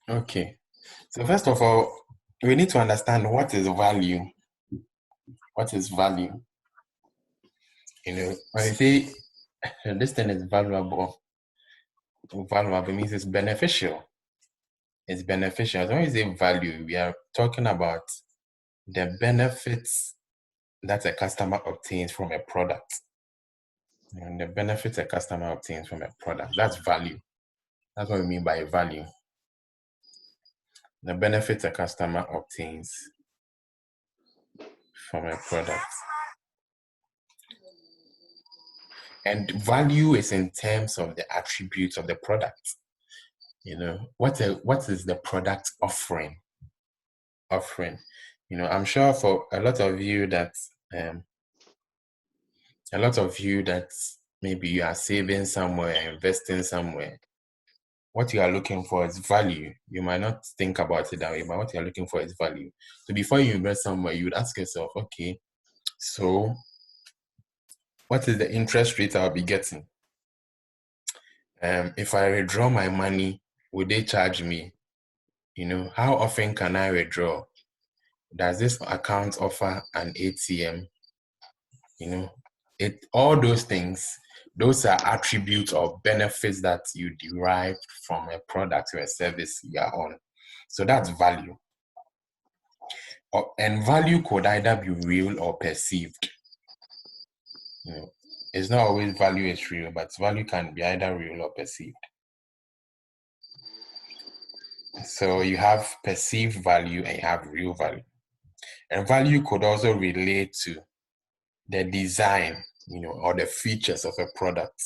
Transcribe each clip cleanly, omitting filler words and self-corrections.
Okay. So first of all, we need to understand what is value. What is value? When you say this thing is valuable means it's beneficial. It's beneficial. When we say value, we are talking about the benefits that a customer obtains from a product. And the benefits a customer obtains from a product. That's value. That's what we mean by value. The benefits a customer obtains from a product. And value is in terms of the attributes of the product. What is the product offering? I'm sure for a lot of you that maybe you are saving somewhere, investing somewhere, what you are looking for is value. You might not think about it that way, but what you are looking for is value. So before you invest somewhere, you would ask yourself, okay, so what is the interest rate I'll be getting? If I withdraw my money, would they charge me? How often can I withdraw? Does this account offer an ATM? All those things, those are attributes or benefits that you derive from a product or a service you are on. So that's value. And value could either be real or perceived. It's not always value is real, but value can be either real or perceived. So you have perceived value and you have real value. And value could also relate to the design, or the features of a product.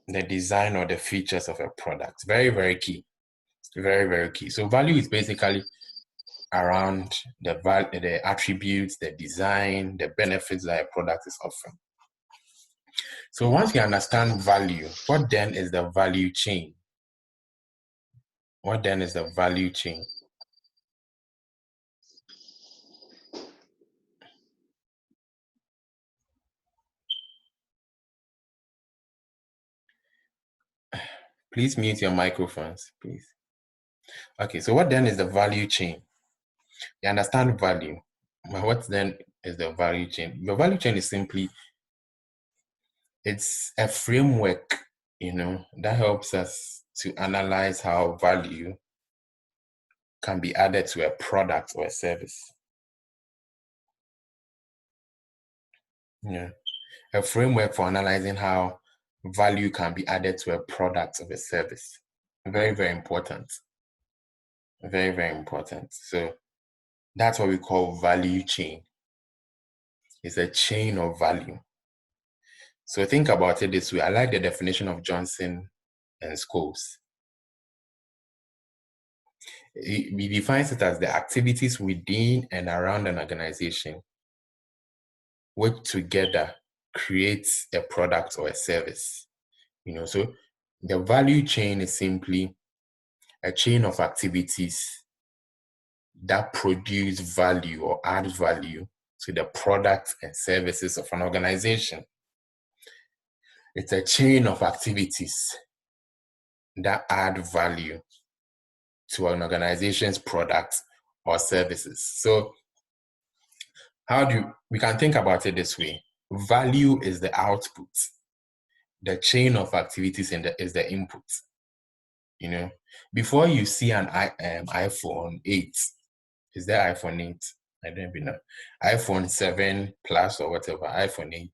The design or the features of a product. Very, very key. Very, very key. So value is basically around the attributes, the design, the benefits that a product is offering. So once you understand value, what then is the value chain? What then is the value chain? Please mute your microphones, please. Okay, so what then is the value chain? You understand value. What then is the value chain? The value chain is simply, it's a framework, that helps us to analyze how value can be added to a product or a service. A framework for analyzing how value can be added to a product or a service. Very, very important. Very, very important. So that's what we call value chain. It's a chain of value. So think about it this way. I like the definition of Johnson and Scholes. He defines it as the activities within and around an organization which together creates a product or a service. So the value chain is simply a chain of activities that produce value or add value to the products and services of an organization. It's a chain of activities that add value to an organization's products or services. So we can think about it this way. Value is the output. The chain of activities is the input. Before you see an iPhone 8, is there iPhone 8? I don't even know. iPhone 7 Plus or whatever, iPhone 8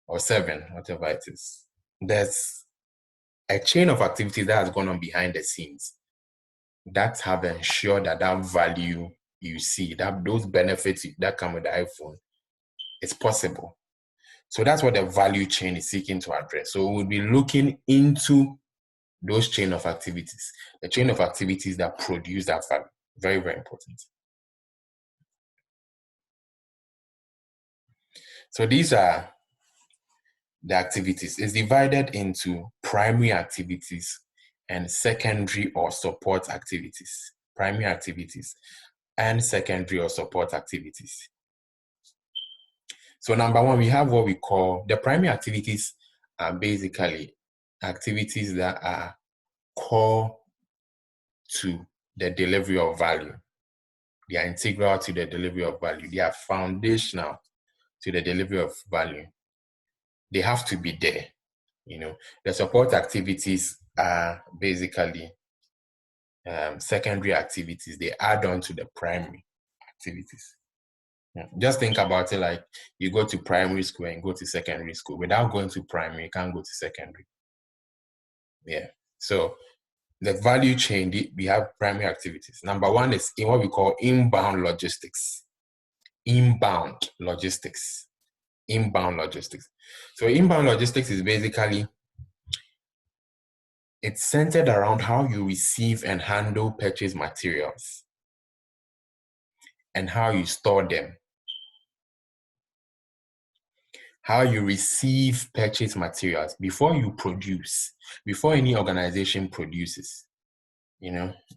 or 7, whatever it is. There's a chain of activities that has gone on behind the scenes that have ensured that value you see, that those benefits that come with the iPhone, is possible. So that's what the value chain is seeking to address. So we'll be looking into those chain of activities, the chain of activities that produce that value. Very, very important. So these are the activities. It's divided into primary activities and secondary or support activities. Primary activities and secondary or support activities. So number one, we have what we call the primary activities are basically activities that are core to the delivery of value. They are integral to the delivery of value. They are foundational to the delivery of value. They have to be there. The support activities are basically secondary activities. They add on to the primary activities. Just think about it like you go to primary school and go to secondary school. Without going to primary, you can't go to secondary. Yeah. So the value chain, we have primary activities. Number one is in what we call inbound logistics. Inbound logistics. Inbound logistics. So inbound logistics is basically, it's centered around how you receive and handle purchase materials and how you store them. How you receive purchase materials before you produce, before any organization produces.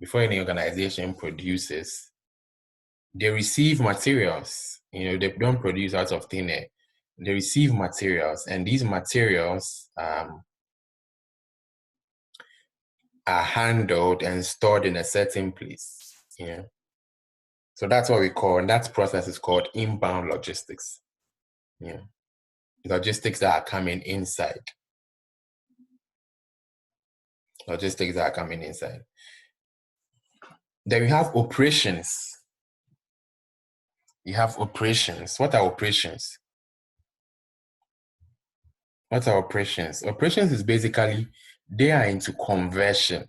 Before any organization produces, they receive materials. They don't produce out of thin air. They receive materials, and these materials are handled and stored in a certain place. So that's what we call, and that process is called inbound logistics. Logistics that are coming inside. Logistics that are coming inside. Then we have operations. You have operations. What are operations? What are operations? Operations is basically, they are into conversion.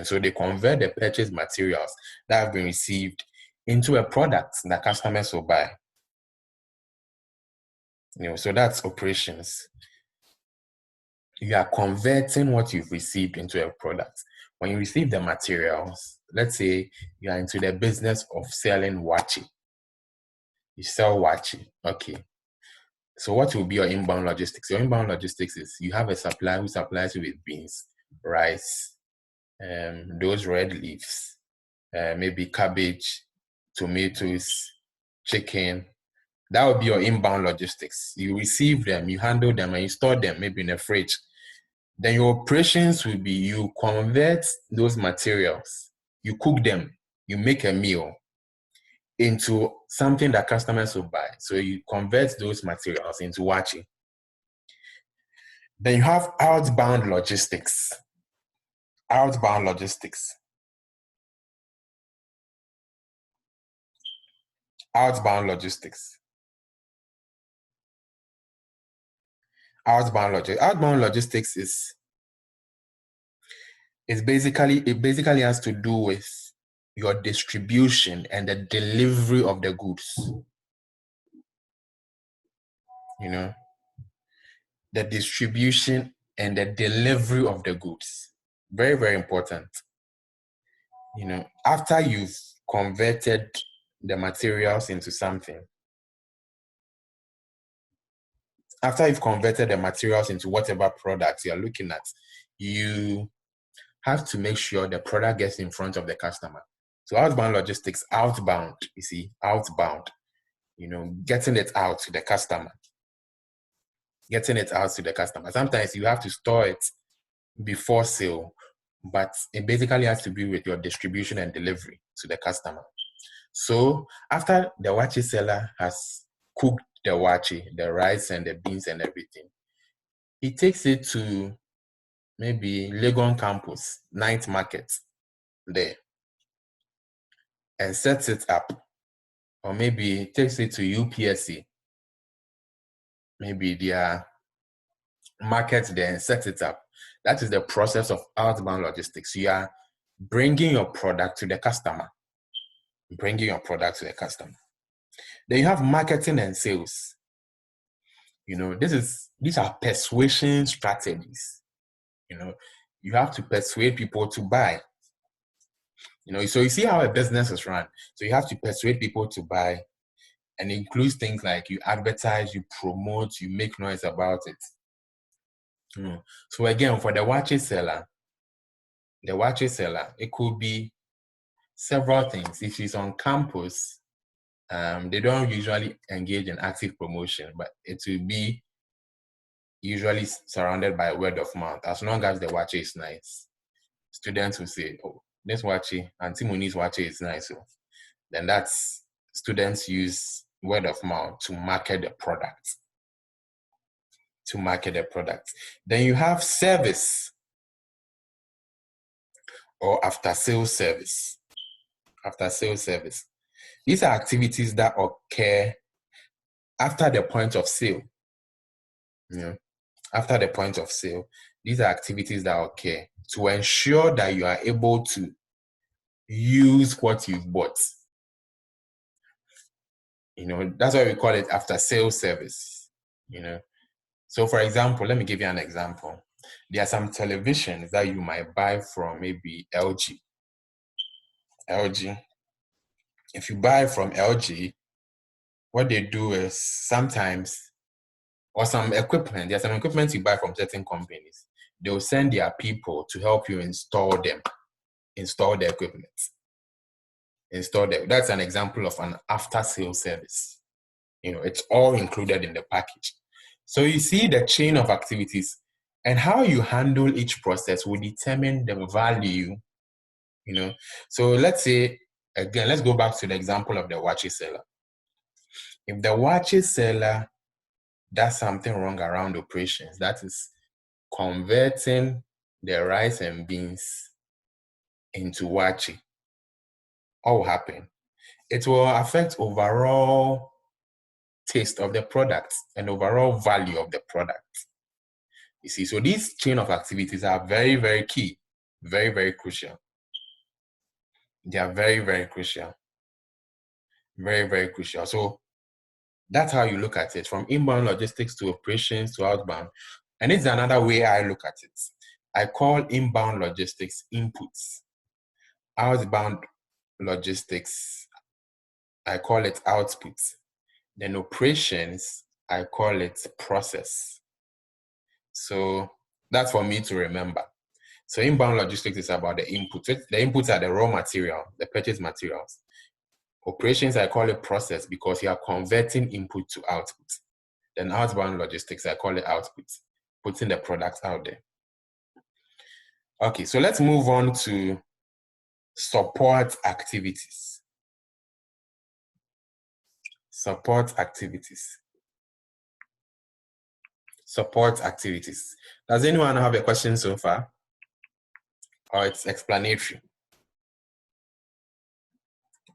So they convert the purchase materials that have been received into a product that customers will buy. So that's operations. You are converting what you've received into a product. When you receive the materials, let's say you are into the business of selling wachi. You sell wachi. Okay. So what will be your inbound logistics? Your inbound logistics is you have a supplier who supplies you with beans, rice, those red leaves, maybe cabbage, tomatoes, chicken. That would be your inbound logistics. You receive them, you handle them, and you store them maybe in a fridge. Then your operations will be you convert those materials, you cook them, you make a meal into something that customers will buy. So you convert those materials into wachi. Then you have outbound logistics. Outbound logistics. Outbound logistics. Outbound logistics is basically, it basically has to do with your distribution and the delivery of the goods. The distribution and the delivery of the goods. Very, very important. After you've converted the materials into something, after you've converted the materials into whatever products you're looking at, you have to make sure the product gets in front of the customer. So outbound logistics, outbound, outbound, getting it out to the customer. Getting it out to the customer. Sometimes you have to store it before sale, but it basically has to do with your distribution and delivery to the customer. So after the wachi seller has cooked the wachi, the rice and the beans and everything, he takes it to maybe Legon campus, night market there, and sets it up. Or maybe takes it to UPSC, maybe their market there, and sets it up. That is the process of outbound logistics. You are bringing your product to the customer. Bringing your product to the customer. Then you have marketing and sales. These are persuasion strategies. You have to persuade people to buy. So you see how a business is run. So you have to persuade people to buy, and it includes things like you advertise, you promote, you make noise about it. So again, for the wachi seller, it could be several things. If he's on campus, they don't usually engage in active promotion, but it will be usually surrounded by word of mouth, as long as the wachi is nice. students will say, oh, this wache, Auntie Moni's wache is nice. So then that's students use word of mouth to market the product. Then you have service or after sales service. These are activities that occur after the point of sale. After the point of sale, these are activities that occur to ensure that you are able to use what you've bought. That's why we call it after sales service. So for example, let me give you an example. There are some televisions that you might buy from maybe LG. If you buy from LG, what they do is sometimes, or some equipment, there's some equipment you buy from certain companies. They'll send their people to help you install the equipment. That's an example of an after-sale service. It's all included in the package. So you see the chain of activities, and how you handle each process will determine the value. So let's say, again, let's go back to the example of the watch seller. If the watch seller does something wrong around operations, that is converting the rice and beans into wachi, what will happen? It will affect overall taste of the product and overall value of the product. You see, so these chain of activities are very, very key, very, very crucial. They are very, very crucial. Very, very crucial. So that's how you look at it, from inbound logistics to operations to outbound. And it's another way I look at it. I call inbound logistics inputs. Outbound logistics, I call it outputs. Then operations, I call it process. So that's for me to remember. So inbound logistics is about the inputs. The inputs are the raw material, the purchase materials. Operations, I call it process because you are converting input to output. Then outbound logistics, I call it output, putting the product out there. Okay, so let's move on to support activities. Support activities. Does anyone have a question so far? Or it's explanatory?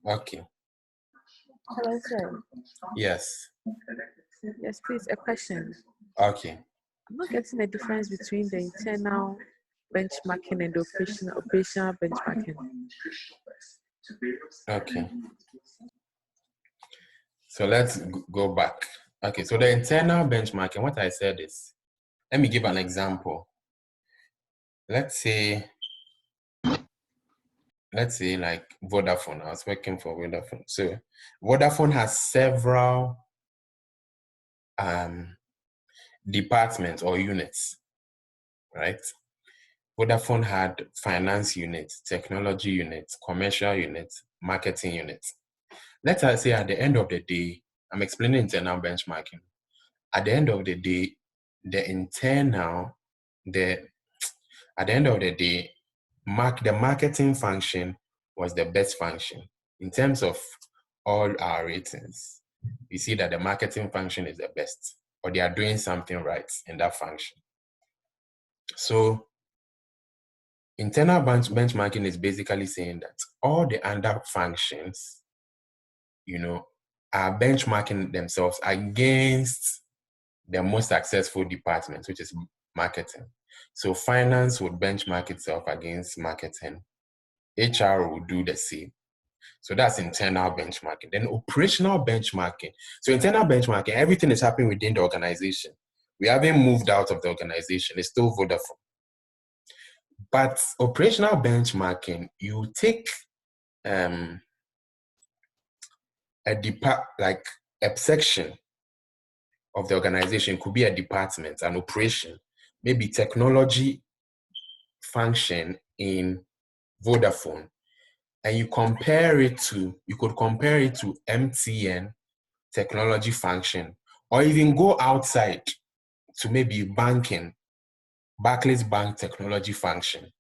Okay. Hello, sir. Yes. Yes, please, a question. Okay. I'm not getting a difference between the internal benchmarking and the operational benchmarking. Okay. So let's go back. Okay, so the internal benchmarking, what I said is, let me give an example. Let's say like Vodafone. I was working for Vodafone. So Vodafone has several departments or units, right? Vodafone had finance units, technology units, commercial units, marketing units. Let us say at the end of the day, I'm explaining internal benchmarking. At the end of the day, the marketing function was the best function. In terms of all our ratings, you see that the marketing function is the best, or they are doing something right in that function. So internal benchmarking is basically saying that all the other functions, are benchmarking themselves against the most successful department, which is marketing. So finance would benchmark itself against marketing. HR will do the same. So that's internal benchmarking. Then operational benchmarking. So internal benchmarking, everything is happening within the organization. We haven't moved out of the organization. It's still Vodafone. But operational benchmarking, you take a section of the organization, could be a department, an operation, maybe technology function in Vodafone, and you could compare it to MTN technology function, or even go outside to maybe banking, Barclays Bank technology function,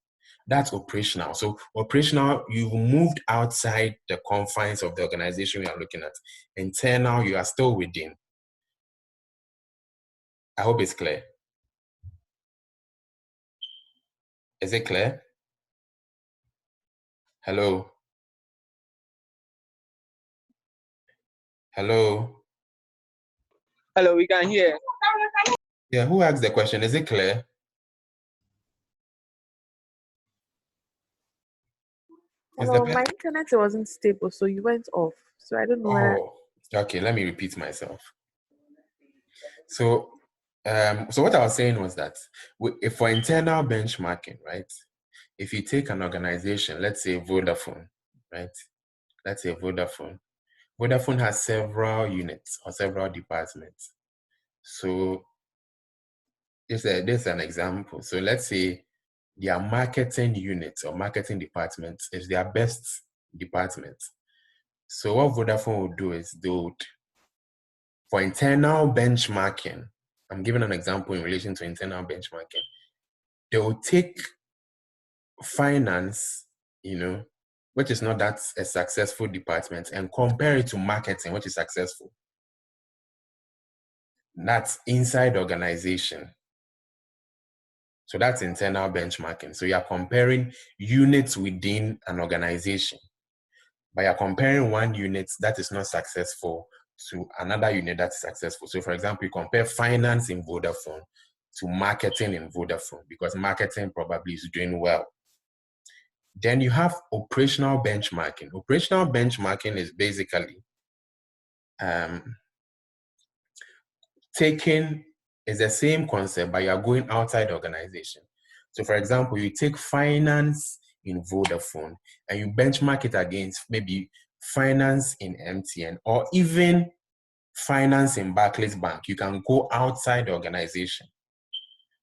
That's operational. So operational, you've moved outside the confines of the organization we are looking at. Internal, you are still within. I hope it's clear. Is it clear? Hello? Hello? Hello, we can hear. Yeah, who asked the question? Is it clear? Hello, my internet wasn't stable, so you went off. So I don't know where. Oh, okay, let me repeat myself. So what I was saying was that if for internal benchmarking, right? If you take an organization, let's say Vodafone, right? Let's say Vodafone. Vodafone has several units or several departments. So this is an example. So let's say their marketing unit or marketing department is their best department. So what Vodafone would do is for internal benchmarking, I'm giving an example in relation to internal benchmarking, they will take finance, which is not that a successful department, and compare it to marketing, which is successful. That's inside organization. So that's internal benchmarking. So you are comparing units within an organization. But you're comparing one unit that is not successful to another unit that's successful. So for example, you compare finance in Vodafone to marketing in Vodafone because marketing probably is doing well. Then you have operational benchmarking. Operational benchmarking is basically is the same concept, but you are going outside the organization. So for example, you take finance in Vodafone and you benchmark it against maybe finance in MTN or even finance in Barclays Bank. You can go outside the organization,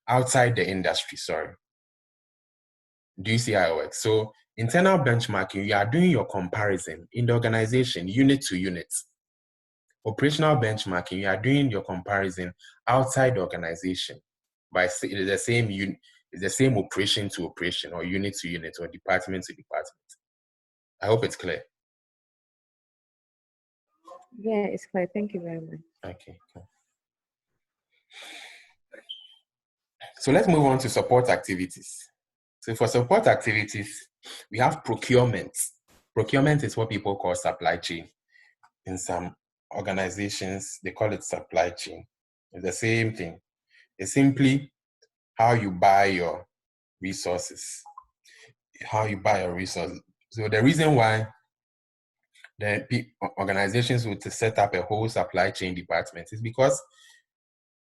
outside the industry, sorry. Do you see how it works? So internal benchmarking, you are doing your comparison in the organization, unit to unit. Operational benchmarking, you are doing your comparison outside the organization. But it is the same operation to operation or unit to unit or department to department. I hope it's clear. Yeah, it's clear. Thank you very much. Okay, cool. So let's move on to support activities. So for support activities, we have procurement. Procurement is what people call supply chain. In some organizations, they call it supply chain. It's the same thing. It's simply how you buy your resources. How you buy your resources. So the reason why the organizations would set up a whole supply chain department is because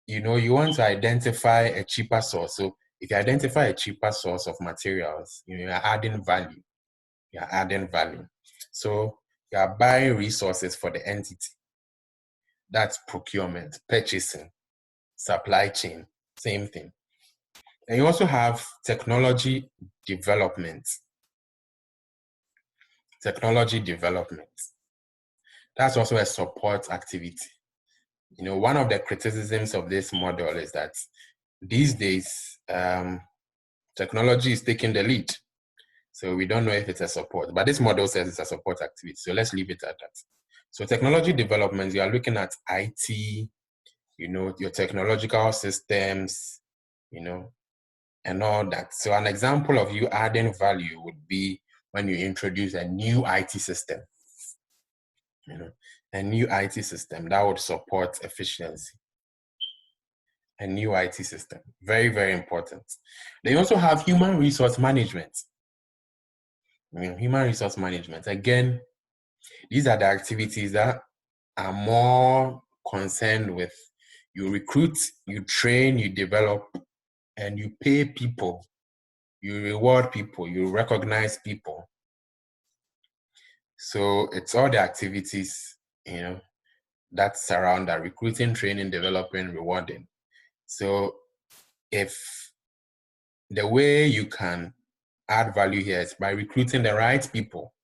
you want to identify a cheaper source. So if you identify a cheaper source of materials, you're adding value. You're adding value. So you are buying resources for the entity. That's procurement, purchasing, supply chain, same thing. And you also have technology development. Technology development. That's also a support activity. One of the criticisms of this model is that these days, technology is taking the lead. So we don't know if it's a support, but this model says it's a support activity. So let's leave it at that. So technology development, you are looking at IT, your technological systems, and all that. So an example of you adding value would be when you introduce a new IT system, a new IT system that would support efficiency. A new IT system, very, very important. They also have human resource management. Human resource management, again, these are the activities that are more concerned with you recruit, you train, you develop, and you pay people, you reward people, you recognize people. So it's all the activities, that surround that: recruiting, training, developing, rewarding. So if the way you can add value here is by recruiting the right people,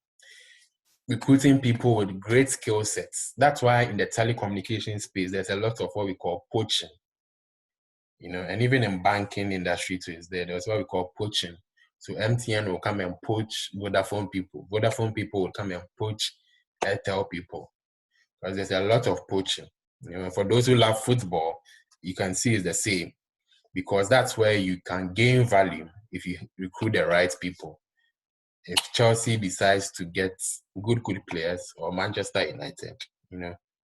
recruiting people with great skill sets. That's why in the telecommunication space, there's a lot of what we call poaching. And even in banking industry too is there. There's what we call poaching. So MTN will come and poach Vodafone people. Vodafone people will come and poach Airtel people. Because there's a lot of poaching. For those who love football, you can see it's the same. Because that's where you can gain value if you recruit the right people. If Chelsea decides to get good players, or Manchester United,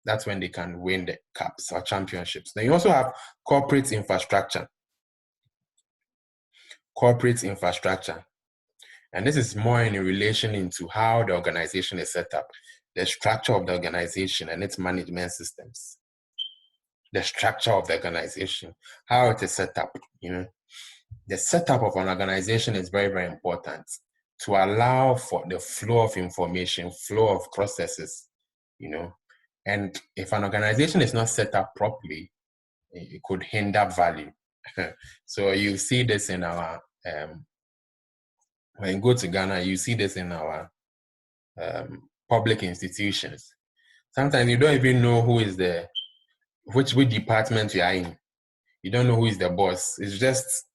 that's when they can win the cups or championships. Then you also have corporate infrastructure. Corporate infrastructure. And this is more in relation into how the organization is set up, the structure of the organization and its management systems. The structure of the organization, how it is set up, The setup of an organization is very, very important to allow for the flow of information, flow of processes, And if an organization is not set up properly, it could hinder value. So you see this in our, when you go to Ghana, you see this in our public institutions. Sometimes you don't even know who is which department you are in. You don't know who is the boss. It's just,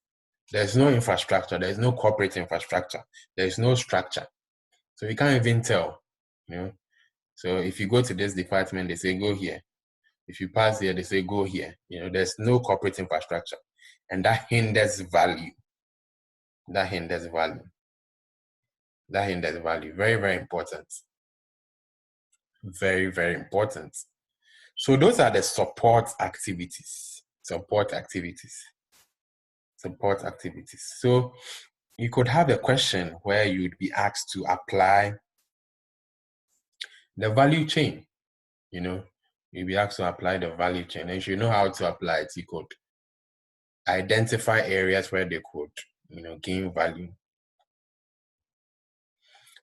there's no infrastructure. There's no corporate infrastructure. There's no structure. So you can't even tell, So if you go to this department, they say, go here. If you pass here, they say, go here. There's no corporate infrastructure. And that hinders value. That hinders value. Very, very important. Very, very important. So those are the support activities. So you could have a question where you'd be asked to apply the value chain. You'll be asked to apply the value chain. And if you know how to apply it, you could identify areas where they could, gain value.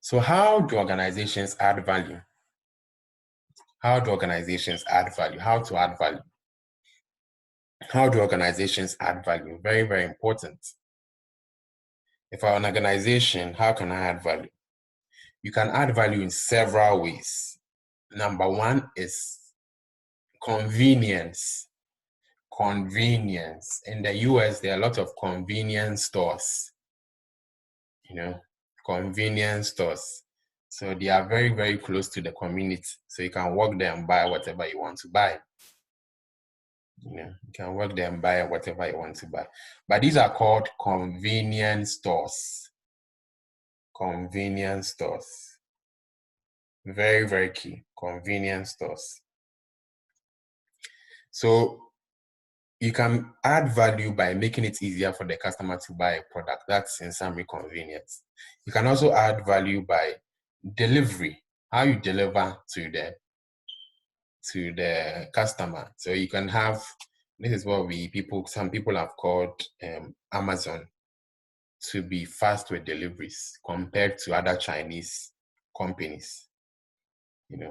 So how do organizations add value? How do organizations add value? How to add value? How do organizations add value? Very, very important. If I'm an organization, how can I add value? You can add value in several ways. Number one is convenience. Convenience. In the US, there are a lot of convenience stores. Convenience stores. So they are very, very close to the community. So you can walk there and buy whatever you want to buy. You can walk there and buy whatever you want to buy. But these are called convenience stores. Convenience stores. Very, very key. Convenience stores. So you can add value by making it easier for the customer to buy a product. That's in summary convenience. You can also add value by delivery, how you deliver to the customer. So you can have, this is what some people have called Amazon to be fast with deliveries compared to other Chinese companies.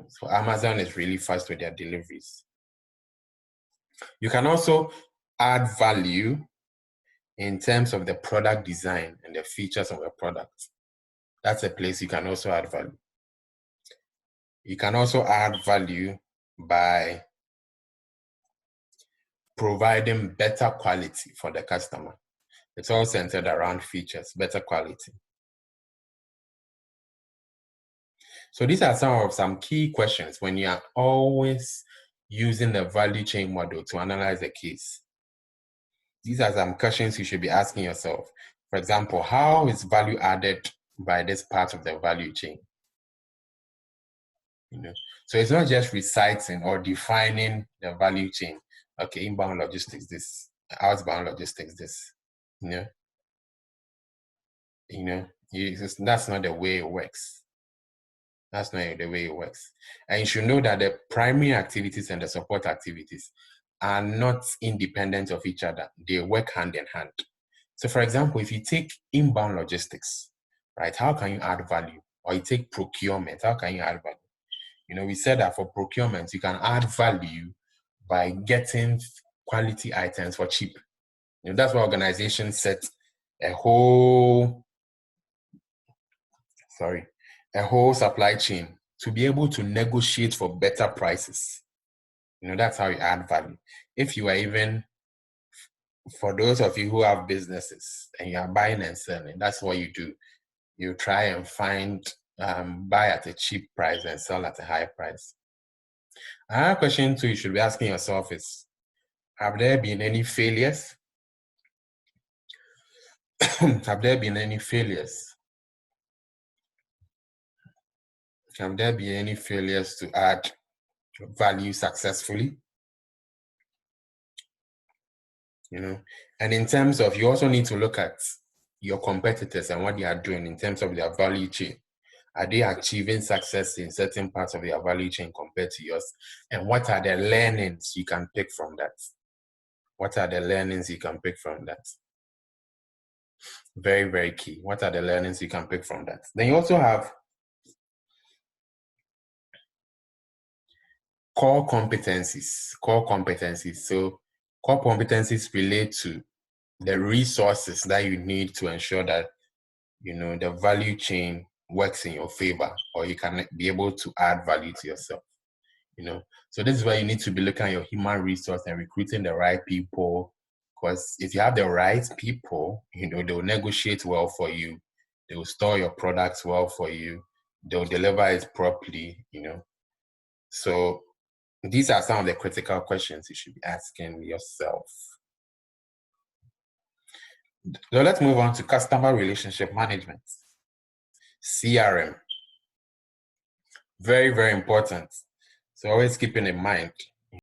So Amazon is really fast with their deliveries. You can also add value in terms of the product design and the features of the product. That's a place you can also add value. You can also add value by providing better quality for the customer. It's all centered around features, better quality. So these are some key questions when you are always using the value chain model to analyze a case. These are some questions you should be asking yourself. For example, how is value added by this part of the value chain? So it's not just reciting or defining the value chain. Okay, inbound logistics this, outbound logistics this. That's not the way it works. That's not the way it works. And you should know that the primary activities and the support activities are not independent of each other. They work hand in hand. So for example, if you take inbound logistics, right, how can you add value? Or you take procurement, how can you add value? We said that for procurement, you can add value by getting quality items for cheap. That's why organizations set a whole supply chain to be able to negotiate for better prices. That's how you add value. If you are even for those of you who have businesses and you are buying and selling, that's what you do. You try and buy at a cheap price and sell at a high price. Another question too you should be asking yourself is, have there been any failures? Have there been any failures? Have there been any failures to add value successfully? And in terms of, you also need to look at your competitors and what they are doing in terms of their value chain. Are they achieving success in certain parts of their value chain compared to yours? And what are the learnings you can pick from that? What are the learnings you can pick from that? Very, very key. What are the learnings you can pick from that? Then you also have core competencies. So core competencies relate to the resources that you need to ensure that, the value chain works in your favor, or you can be able to add value to yourself. So this is where you need to be looking at your human resource and recruiting the right people. Because if you have the right people, they'll negotiate well for you. They will store your products well for you. They'll deliver it properly, So these are some of the critical questions you should be asking yourself. So let's move on to customer relationship management. CRM. Very, very important. So always keeping in mind,